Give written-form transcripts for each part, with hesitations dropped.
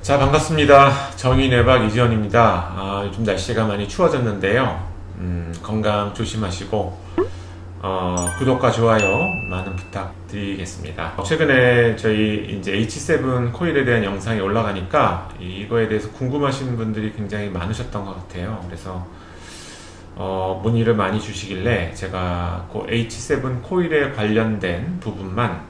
자, 반갑습니다. 정의내박 이지원입니다. 요즘 날씨가 많이 추워졌는데요. 건강 조심하시고 구독과 좋아요 많은 부탁드리겠습니다. 최근에 저희 이제 H7 코일에 대한 영상이 올라가니까 이거에 대해서 궁금하신 분들이 굉장히 많으셨던 것 같아요. 그래서 문의를 많이 주시길래 제가 그 H7 코일에 관련된 부분만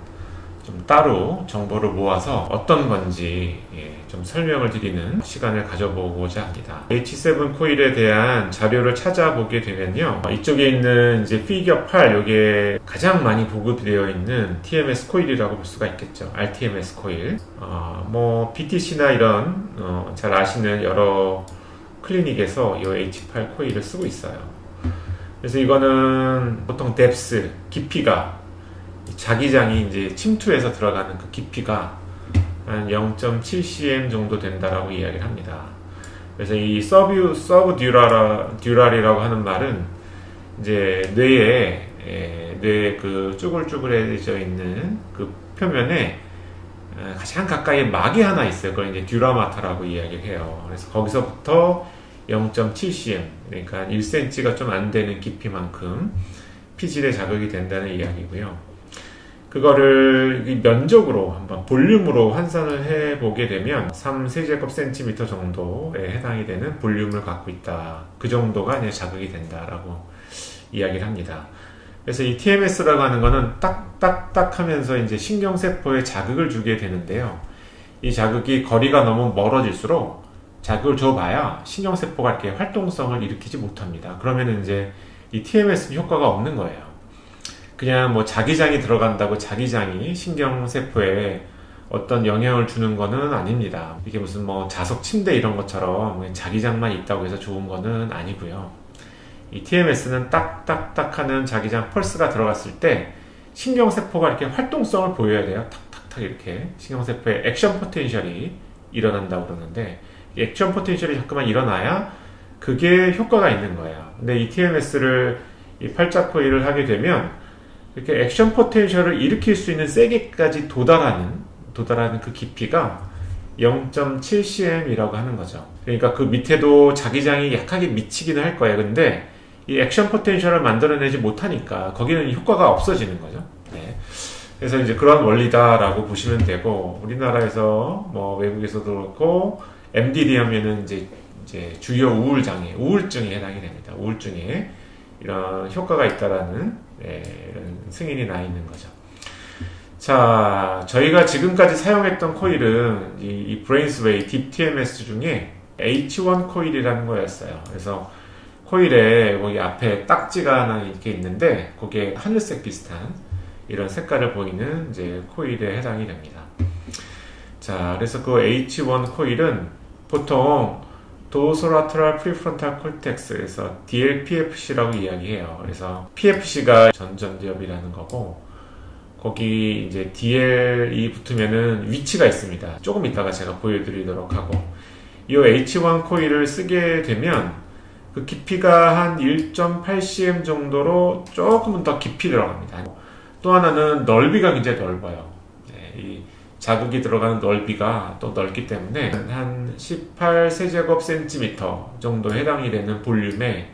좀 따로 정보를 모아서 어떤 건지 좀 설명을 드리는 시간을 가져보고자 합니다. H7 코일에 대한 자료를 찾아보게 되면요, 이쪽에 있는 이제 피겨 8, 이게 가장 많이 보급되어 있는 TMS 코일이라고 볼 수가 있겠죠. RTMS 코일. BTC나 이런 잘 아시는 여러 클리닉에서 이 H8 코일을 쓰고 있어요. 그래서 이거는 보통 뎁스, 깊이가, 자기장이 이제 침투해서 들어가는 그 깊이가 한 0.7cm 정도 된다라고 이야기를 합니다. 그래서 이 서브 듀랄이라고 하는 말은 이제 뇌에 그 쭈글쭈글해져 있는 그 표면에 가장 가까이에 막이 하나 있어요. 그걸 이제 듀라마타라고 이야기를 해요. 그래서 거기서부터 0.7cm, 그러니까 1cm가 좀 안 되는 깊이만큼 피질에 자극이 된다는 이야기고요. 그거를 면적으로 한번 볼륨으로 환산을 해보게 되면 3세제곱센티미터 정도에 해당이 되는 볼륨을 갖고 있다. 그 정도가 이제 자극이 된다라고 이야기를 합니다. 그래서 이 TMS라고 하는 거는 딱딱딱 하면서 이제 신경세포에 자극을 주게 되는데요. 이 자극이 거리가 너무 멀어질수록 자극을 줘봐야 신경세포가 이렇게 활동성을 일으키지 못합니다. 그러면 이제 이 TMS는 효과가 없는 거예요. 그냥 뭐 자기장이 들어간다고 자기장이 신경세포에 어떤 영향을 주는 거는 아닙니다. 이게 무슨 뭐 자석 침대 이런 것처럼 자기장만 있다고 해서 좋은 거는 아니고요. 이 TMS는 딱딱딱 하는 자기장 펄스가 들어갔을 때 신경세포가 이렇게 활동성을 보여야 돼요. 탁탁탁 이렇게 신경세포에 액션 포텐셜이 일어난다고 그러는데, 이 액션 포텐셜이 자꾸만 일어나야 그게 효과가 있는 거예요. 근데 이 TMS를 이 팔자 코일을 하게 되면 이렇게 액션 포텐셜을 일으킬 수 있는 세기까지 도달하는 그 깊이가 0.7cm이라고 하는 거죠. 그러니까 그 밑에도 자기장이 약하게 미치기는 할 거예요. 근데 이 액션 포텐셜을 만들어내지 못하니까 거기는 효과가 없어지는 거죠. 네. 그래서 이제 그런 원리다라고 보시면 되고, 우리나라에서 뭐 외국에서도 그렇고 MDD 하면은 이제 주요 우울증에 해당이 됩니다. 우울증에 이런 효과가 있다라는 이런 승인이 나 있는 거죠. 자, 저희가 지금까지 사용했던 코일은 이 브레인스웨이 딥 TMS 중에 H1 코일이라는 거였어요. 그래서 코일에 거기 앞에 딱지가 하나 이렇게 있는데, 거기에 하늘색 비슷한 이런 색깔을 보이는 이제 코일에 해당이 됩니다. 자, 그래서 그 H1 코일은 보통 도소라테럴 프리프론탈 콜텍스에서 DLPFC라고 이야기해요. 그래서 PFC가 전전두엽이라는 거고, 거기 이제 DL이 붙으면은 위치가 있습니다. 조금 이따가 제가 보여드리도록 하고, 이 H1 코일을 쓰게 되면 그 깊이가 한 1.8cm 정도로 조금은 더 깊이 들어갑니다. 또 하나는 넓이가 굉장히 넓어요. 이 자극이 들어가는 넓이가 또 넓기 때문에 한 18세제곱센티미터 정도 해당이 되는 볼륨에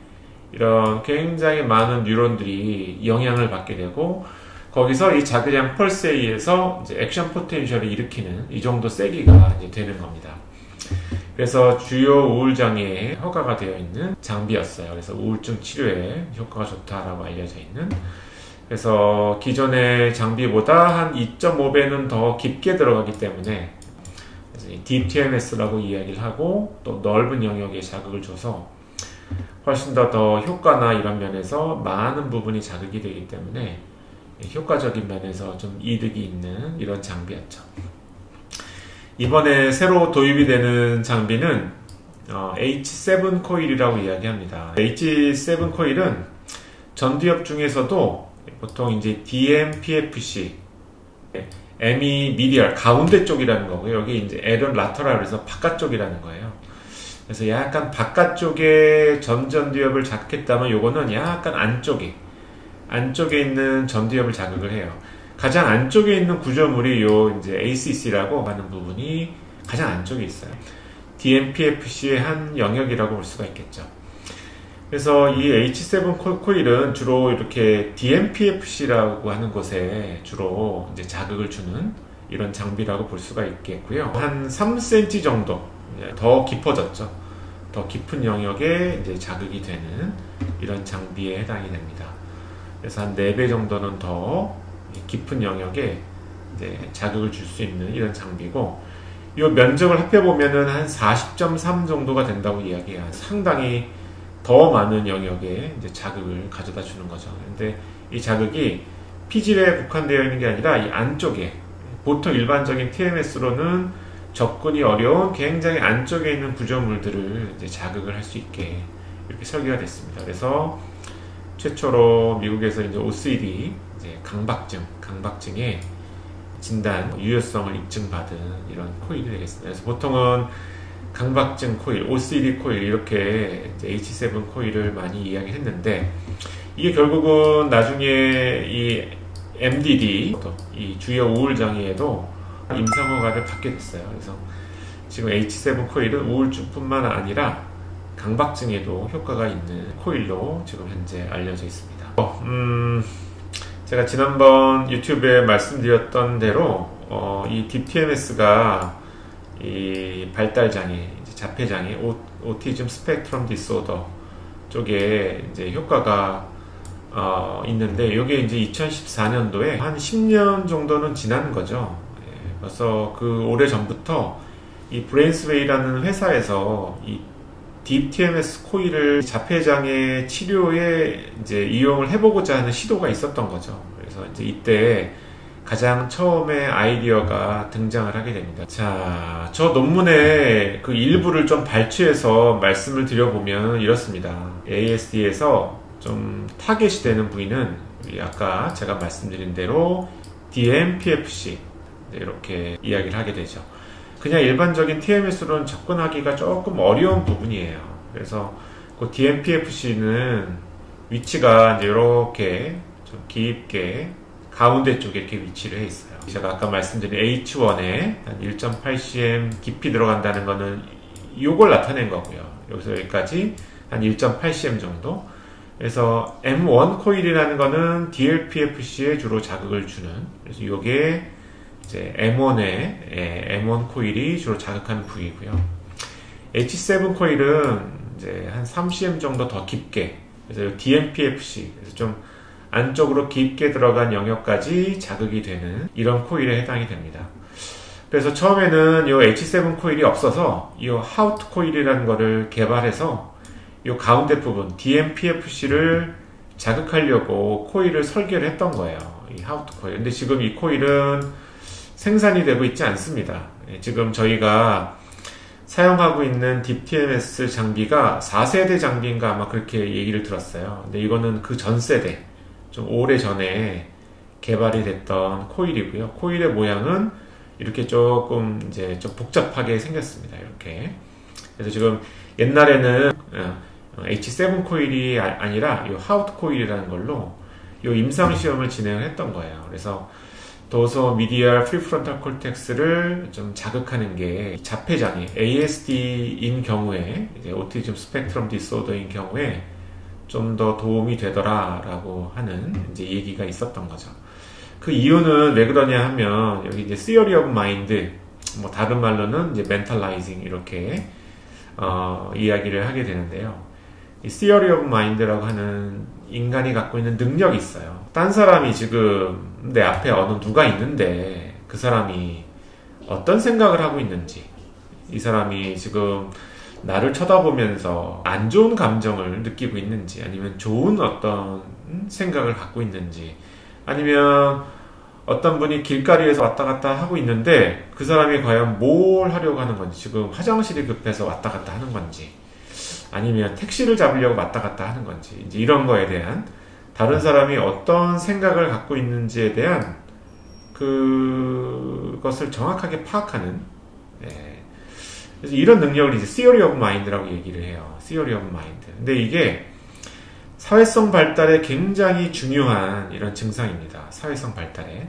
이런 굉장히 많은 뉴런들이 영향을 받게 되고, 거기서 이 자기장 펄스에 의해서 이제 액션 포텐셜을 일으키는 이 정도 세기가 이제 되는 겁니다. 그래서 주요 우울장애에 허가가 되어 있는 장비였어요. 그래서 우울증 치료에 효과가 좋다라고 알려져 있는, 그래서 기존의 장비보다 한 2.5배는 더 깊게 들어가기 때문에 딥 TMS라고 이야기를 하고, 또 넓은 영역에 자극을 줘서 훨씬 더 효과나 이런 면에서 많은 부분이 자극이 되기 때문에 효과적인 면에서 좀 이득이 있는 이런 장비였죠. 이번에 새로 도입이 되는 장비는 H7 코일이라고 이야기합니다. H7 코일은 전두엽 중에서도 보통 이제 DMPFC, M이 미디얼, 가운데 쪽이라는 거고요. 여기 이제 L은 라터럴, 그래서 바깥쪽이라는 거예요. 그래서 약간 바깥쪽에 전두엽을 자극했다면 요거는 약간 안쪽에 있는 전두엽을 자극을 해요. 가장 안쪽에 있는 구조물이 요 이제 ACC라고 하는 부분이 가장 안쪽에 있어요. DMPFC의 한 영역이라고 볼 수가 있겠죠. 그래서 이 H7 코일은 주로 이렇게 DMPFC라고 하는 곳에 주로 이제 자극을 주는 이런 장비라고 볼 수가 있겠고요. 한 3cm 정도 더 깊어졌죠. 더 깊은 영역에 이제 자극이 되는 이런 장비에 해당이 됩니다. 그래서 한 4배 정도는 더 깊은 영역에 이제 자극을 줄 수 있는 이런 장비고, 이 면적을 합해보면은 한 40.3 정도가 된다고 이야기해요. 상당히 더 많은 영역에 이제 자극을 가져다 주는 거죠. 근데 이 자극이 피질에 국한되어 있는 게 아니라 이 안쪽에, 보통 일반적인 TMS로는 접근이 어려운 굉장히 안쪽에 있는 구조물들을 이제 자극을 할 수 있게 이렇게 설계가 됐습니다. 그래서 최초로 미국에서 이제 OCD, 이제 강박증의 진단, 유효성을 입증받은 이런 코일이 되겠습니다. 그래서 보통은 강박증 코일, OCD 코일 이렇게 이제 H7 코일을 많이 이야기했는데, 이게 결국은 나중에 이 MDD, 이 주요 우울 장애에도 임상허가를 받게 됐어요. 그래서 지금 H7 코일은 우울증뿐만 아니라 강박증에도 효과가 있는 코일로 지금 현재 알려져 있습니다. 제가 지난번 유튜브에 말씀드렸던 대로 이 DTMS가 이 발달장애, 자폐장애, 오티즘 스펙트럼 디소더 쪽에 이제 효과가 있는데, 이게 이제 2014년도에 한 10년 정도는 지난 거죠. 벌써 그 오래 전부터 이 브레인스웨이라는 회사에서 이 DTMS 코일을 자폐장애 치료에 이제 이용을 해보고자 하는 시도가 있었던 거죠. 그래서 이제 이때 가장 처음에 아이디어가 등장을 하게 됩니다. 자, 저 논문의 그 일부를 좀 발췌해서 말씀을 드려보면 이렇습니다. ASD에서 좀 타겟이 되는 부위는 아까 제가 말씀드린 대로 DMPFC, 이렇게 이야기를 하게 되죠. 그냥 일반적인 TMS로는 접근하기가 조금 어려운 부분이에요. 그래서 그 DMPFC는 위치가 이제 이렇게 좀 깊게 가운데 쪽에 이렇게 위치를 해 있어요. 제가 아까 말씀드린 H1에 한 1.8cm 깊이 들어간다는 거는 이걸 나타낸 거고요. 여기서 여기까지 한 1.8cm 정도. 그래서 M1 코일이라는 거는 DLPFC에 주로 자극을 주는, 그래서 이게 이제 M1 코일이 주로 자극하는 부위고요. H7 코일은 이제 한 3cm 정도 더 깊게, 그래서 DMPFC, 그래서 좀 안쪽으로 깊게 들어간 영역까지 자극이 되는 이런 코일에 해당이 됩니다. 그래서 처음에는 이 H7 코일이 없어서 이 하우트 코일이라는 거를 개발해서 이 가운데 부분 DMPFC를 자극하려고 코일을 설계를 했던 거예요. 이 하우트 코일. 근데 지금 이 코일은 생산이 되고 있지 않습니다. 지금 저희가 사용하고 있는 DTMS 장비가 4세대 장비인가 아마 그렇게 얘기를 들었어요. 근데 이거는 그 전 세대, 좀 오래 전에 개발이 됐던 코일이고요. 코일의 모양은 이렇게 조금 이제 좀 복잡하게 생겼습니다. 이렇게. 그래서 지금 옛날에는 H7 코일이 아니라 이 하우트 코일이라는 걸로 이 임상 시험을 진행을 했던 거예요. 그래서 도서 미디얼 프리프론탈 콜텍스를 좀 자극하는 게 자폐장애 ASD인 경우에, 이제 오티즘 스펙트럼 디소더인 경우에 좀 더 도움이 되더라라고 하는 이제 얘기가 있었던 거죠. 그 이유는 왜 그러냐 하면 여기 이제 Theory of Mind, 뭐 다른 말로는 이제 Mentalizing 이렇게 이야기를 하게 되는데요. 이 Theory of Mind라고 하는 인간이 갖고 있는 능력이 있어요. 딴 사람이 지금 내 앞에 어느 누가 있는데 그 사람이 어떤 생각을 하고 있는지, 이 사람이 지금 나를 쳐다보면서 안 좋은 감정을 느끼고 있는지, 아니면 좋은 어떤 생각을 갖고 있는지, 아니면 어떤 분이 길거리에서 왔다 갔다 하고 있는데 그 사람이 과연 뭘 하려고 하는 건지, 지금 화장실이 급해서 왔다 갔다 하는 건지, 아니면 택시를 잡으려고 왔다 갔다 하는 건지, 이제 이런 거에 대한, 다른 사람이 어떤 생각을 갖고 있는지에 대한 그것을 정확하게 파악하는, 그래서 이런 능력을 이제 Theory of Mind라고 얘기를 해요. Theory of Mind. 근데 이게 사회성 발달에 굉장히 중요한 이런 증상입니다. 사회성 발달에.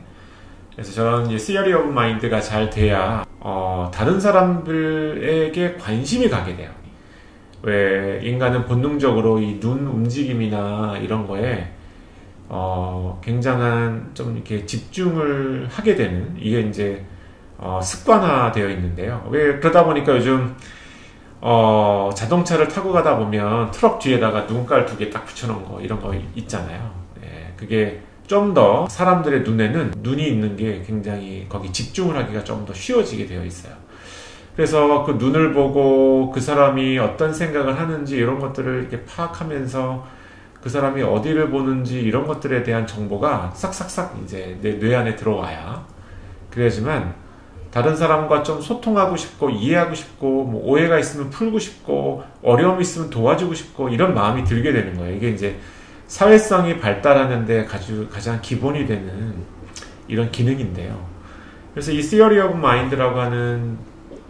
그래서 저는 이제 Theory of Mind가 잘 돼야 다른 사람들에게 관심이 가게 돼요. 왜 인간은 본능적으로 이 눈 움직임이나 이런 거에 굉장한 좀 이렇게 집중을 하게 되는, 이게 이제 습관화되어 있는데요. 왜 그러다 보니까 요즘 자동차를 타고 가다 보면 트럭 뒤에다가 눈깔 2개 딱 붙여놓은 거, 이런 거 있잖아요. 예, 그게 좀 더 사람들의 눈에는 눈이 있는 게 굉장히 거기 집중을 하기가 좀 더 쉬워지게 되어 있어요. 그래서 그 눈을 보고 그 사람이 어떤 생각을 하는지 이런 것들을 이렇게 파악하면서 그 사람이 어디를 보는지 이런 것들에 대한 정보가 싹싹싹 이제 내 뇌 안에 들어와야, 그래야지만 다른 사람과 좀 소통하고 싶고 이해하고 싶고 뭐 오해가 있으면 풀고 싶고 어려움이 있으면 도와주고 싶고 이런 마음이 들게 되는 거예요. 이게 이제 사회성이 발달하는데 가장 기본이 되는 이런 기능인데요. 그래서 이 Theory of Mind라고 하는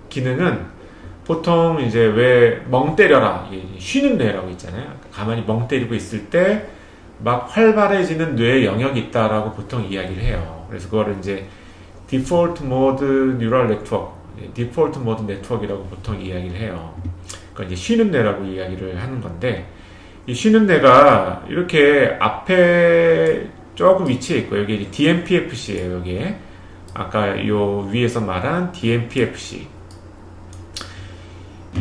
기능은 보통 이제 왜 멍 때려라, 쉬는 뇌라고 있잖아요. 가만히 멍 때리고 있을 때 막 활발해지는 뇌의 영역이 있다라고 보통 이야기를 해요. 그래서 그거를 이제 Default Mode Neural Network, Default Mode Network이라고 보통 이야기를 해요. 그러니까 이제 쉬는 뇌라고 이야기를 하는 건데, 이 쉬는 뇌가 이렇게 앞에 조금 위치해 있고, 여기 DMPFC예요. 여기에 아까 요 위에서 말한 DMPFC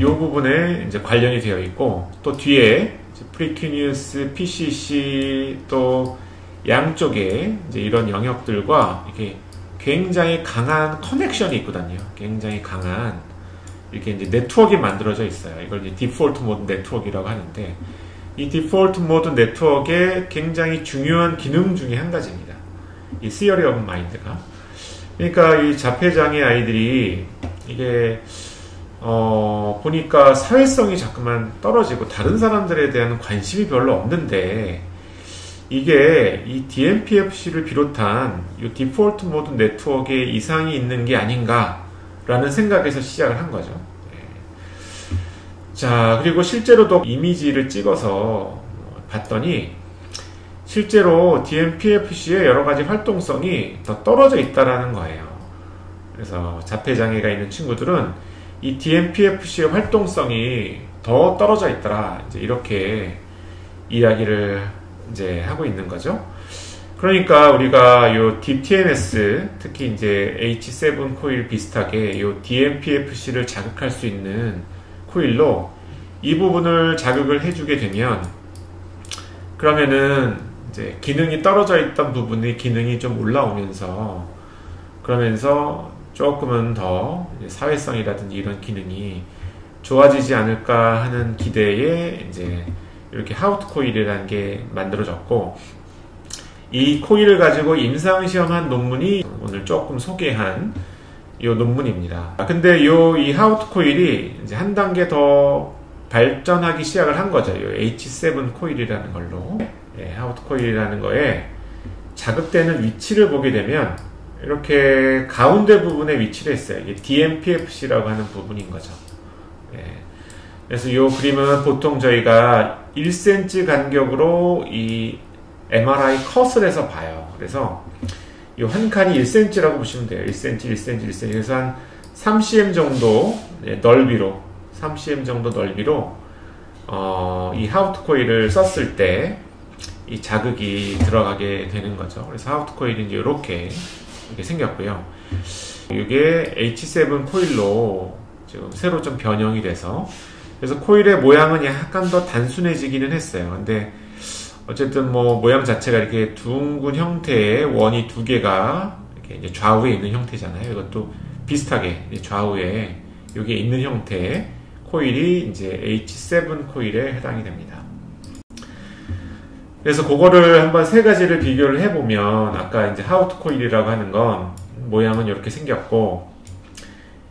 요 부분에 이제 관련이 되어 있고, 또 뒤에 프리큐니우스, PCC, 또 양쪽에 이제 이런 영역들과 이렇게 굉장히 강한 커넥션이 있거든요. 굉장히 강한 이렇게 이제 네트워크가 만들어져 있어요. 이걸 이제 디폴트 모드 네트워크라고 하는데, 이 디폴트 모드 네트워크의 굉장히 중요한 기능 중에 한 가지입니다. 이 Theory of Mind가. 그러니까 이 자폐장애 아이들이 이게 보니까 사회성이 자꾸만 떨어지고 다른 사람들에 대한 관심이 별로 없는데, 이게 이 DMPFC를 비롯한 이 디폴트 모드 네트워크에 이상이 있는 게 아닌가라는 생각에서 시작을 한 거죠. 자, 그리고 실제로도 이미지를 찍어서 봤더니 실제로 DMPFC의 여러 가지 활동성이 더 떨어져 있다라는 거예요. 그래서 자폐장애가 있는 친구들은 이 DMPFC의 활동성이 더 떨어져 있더라, 이제 이렇게 이야기를 이제 하고 있는 거죠. 그러니까 우리가 요 DTMS, 특히 이제 H7 코일 비슷하게 요 DMPFC를 자극할 수 있는 코일로 이 부분을 자극을 해주게 되면, 그러면은 이제 기능이 떨어져 있던 부분의 기능이 좀 올라오면서, 그러면서 조금은 더 사회성이라든지 이런 기능이 좋아지지 않을까 하는 기대에 이제 이렇게 하우트 코일이라는 게 만들어졌고, 이 코일을 가지고 임상시험한 논문이 오늘 조금 소개한 이 논문입니다. 근데 이 하우트 코일이 이제 한 단계 더 발전하기 시작을 한 거죠. 이 H7 코일이라는 걸로. 하우트 코일이라는 거에 자극되는 위치를 보게 되면 이렇게 가운데 부분에 위치를 했어요. 이게 DMPFC라고 하는 부분인 거죠. 그래서 이 그림은 보통 저희가 1cm 간격으로 이 MRI 컷을 해서 봐요. 그래서 이 한 칸이 1cm라고 보시면 돼요. 1cm, 1cm, 1cm. 그래서 한 3cm 정도 넓이로, 3cm 정도 넓이로 이 하우트 코일을 썼을 때 이 자극이 들어가게 되는 거죠. 그래서 하우트 코일이 이제 이렇게 생겼고요. 이게 H7 코일로 지금 새로 좀 변형이 돼서, 그래서 코일의 모양은 약간 더 단순해지기는 했어요. 근데 어쨌든 뭐 모양 자체가 이렇게 둥근 형태의 원이 2개가 이렇게 이제 좌우에 있는 형태잖아요. 이것도 비슷하게 좌우에 여기에 있는 형태의 코일이 이제 H7 코일에 해당이 됩니다. 그래서 그거를 한번 세 가지를 비교를 해보면, 아까 이제 하우트 코일이라고 하는 건 모양은 이렇게 생겼고,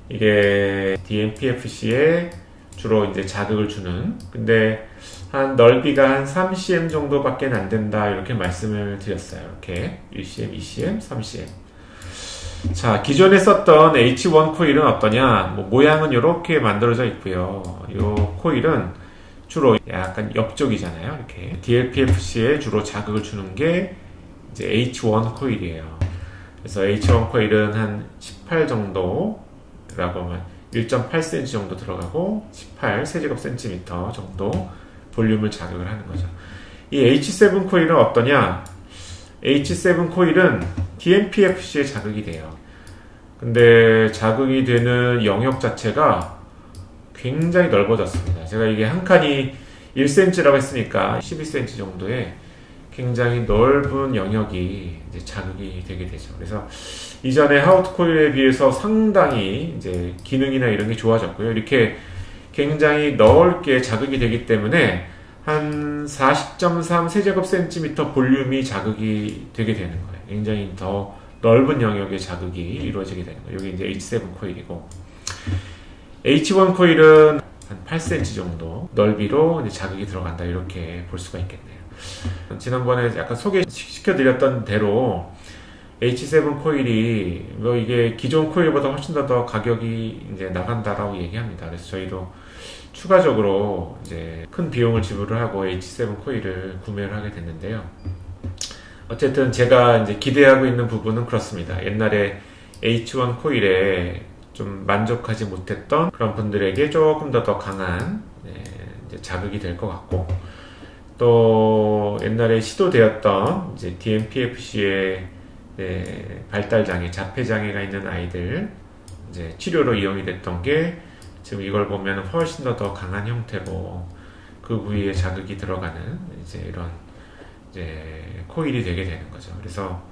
이게 DMPFC에 주로 이제 자극을 주는, 근데 한 넓이가 한 3cm 정도밖에 안 된다, 이렇게 말씀을 드렸어요. 이렇게 1cm, 2cm, 3cm. 자, 기존에 썼던 H1 코일은 어떠냐? 모양은 이렇게 만들어져 있고요. 이 코일은 주로 약간 옆쪽이잖아요. 이렇게 DMPFC에 주로 자극을 주는 게 이제 H1 코일이에요. 그래서 H1 코일은 한 18 정도 들어가고 1.8cm 정도 들어가고 18 세제곱센티미터 정도 볼륨을 자극을 하는 거죠. 이 H7 코일은 어떠냐? H7 코일은 DMPFC에 자극이 돼요. 근데 자극이 되는 영역 자체가 굉장히 넓어졌습니다. 제가 이게 한 칸이 1cm라고 했으니까 12cm 정도의 굉장히 넓은 영역이 이제 자극이 되게 되죠. 그래서 이전에 하우트 코일에 비해서 상당히 이제 기능이나 이런 게 좋아졌고요. 이렇게 굉장히 넓게 자극이 되기 때문에 한 40.3 세제곱센티미터 볼륨이 자극이 되게 되는 거예요. 굉장히 더 넓은 영역의 자극이 이루어지게 되는 거예요. 여기 이제 H7 코일이고, H1 코일은 한 8cm 정도 넓이로 이제 자극이 들어간다, 이렇게 볼 수가 있겠네요. 지난번에 약간 소개시켜드렸던 대로 H7 코일이 뭐 이게 기존 코일보다 훨씬 더 가격이 이제 나간다라고 얘기합니다. 그래서 저희도 추가적으로 이제 큰 비용을 지불을 하고 H7 코일을 구매를 하게 됐는데요. 어쨌든 제가 이제 기대하고 있는 부분은 그렇습니다. 옛날에 H1 코일에 좀 만족하지 못했던 그런 분들에게 조금 더 강한 이제 자극이 될 것 같고, 또 옛날에 시도되었던 이제 DMPFC의 발달장애, 자폐장애가 있는 아이들 이제 치료로 이용이 됐던 게 지금 이걸 보면 훨씬 더 강한 형태로 그 부위에 자극이 들어가는 이제 이런 이제 코일이 되게 되는 거죠. 그래서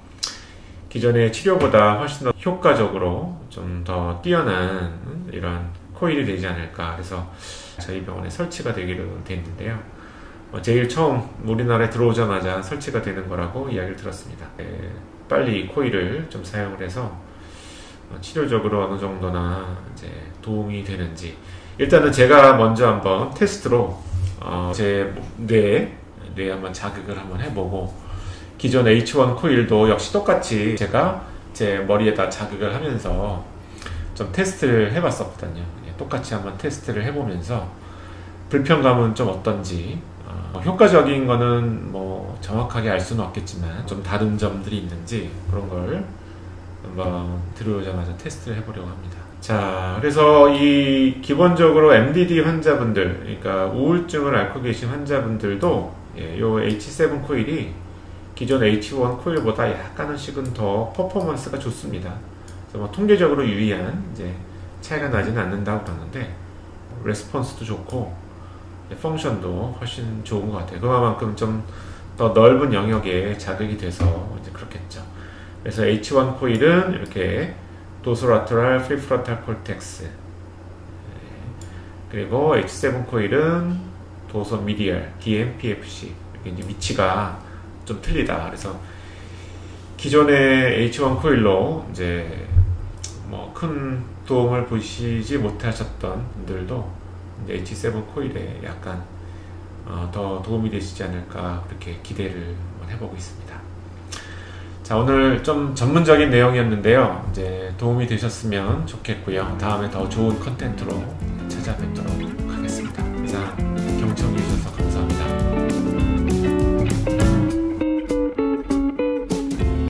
기존의 치료보다 훨씬 더 효과적으로 좀 더 뛰어난 이런 코일이 되지 않을까. 그래서 저희 병원에 설치가 되기로 됐는데요. 제일 처음 우리나라에 들어오자마자 설치가 되는 거라고 이야기를 들었습니다. 빨리 이 코일을 좀 사용을 해서 치료적으로 어느 정도나 이제 도움이 되는지, 일단은 제가 먼저 한번 테스트로 제 뇌에 한번 자극을 한번 해보고, 기존 H1 코일도 역시 똑같이 제가 제 머리에다 자극을 하면서 좀 테스트를 해봤었거든요. 똑같이 한번 테스트를 해보면서 불편감은 좀 어떤지, 효과적인 거는 뭐 정확하게 알 수는 없겠지만 좀 다른 점들이 있는지 그런 걸 한번 들어오자마자 테스트를 해보려고 합니다. 자, 그래서 이 기본적으로 MDD 환자분들, 그러니까 우울증을 앓고 계신 환자분들도 요 H7 코일이 기존 H1 코일보다 약간씩은 더 퍼포먼스가 좋습니다. 그래서 뭐 통계적으로 유의한 이제 차이가 나지는 않는다고 그러는데, 레스폰스도 좋고 펑션도 훨씬 좋은 것 같아요. 그만큼 좀 더 넓은 영역에 자극이 돼서 이제 그렇겠죠. 그래서 H1 코일은 이렇게 도소라테랄 프리프론탈 콜텍스, 그리고 H7 코일은 도소 미디얼 DMPFC, 이렇게 이제 위치가 좀 틀리다. 그래서 기존의 H1 코일로 이제 뭐 큰 도움을 보시지 못하셨던 분들도 이제 H7 코일에 약간 더 도움이 되시지 않을까, 그렇게 기대를 해보고 있습니다. 자, 오늘 좀 전문적인 내용이었는데요. 이제 도움이 되셨으면 좋겠고요. 다음에 더 좋은 컨텐츠로 찾아뵙도록 하겠습니다. 이상 경청해 주셔서 감사합니다.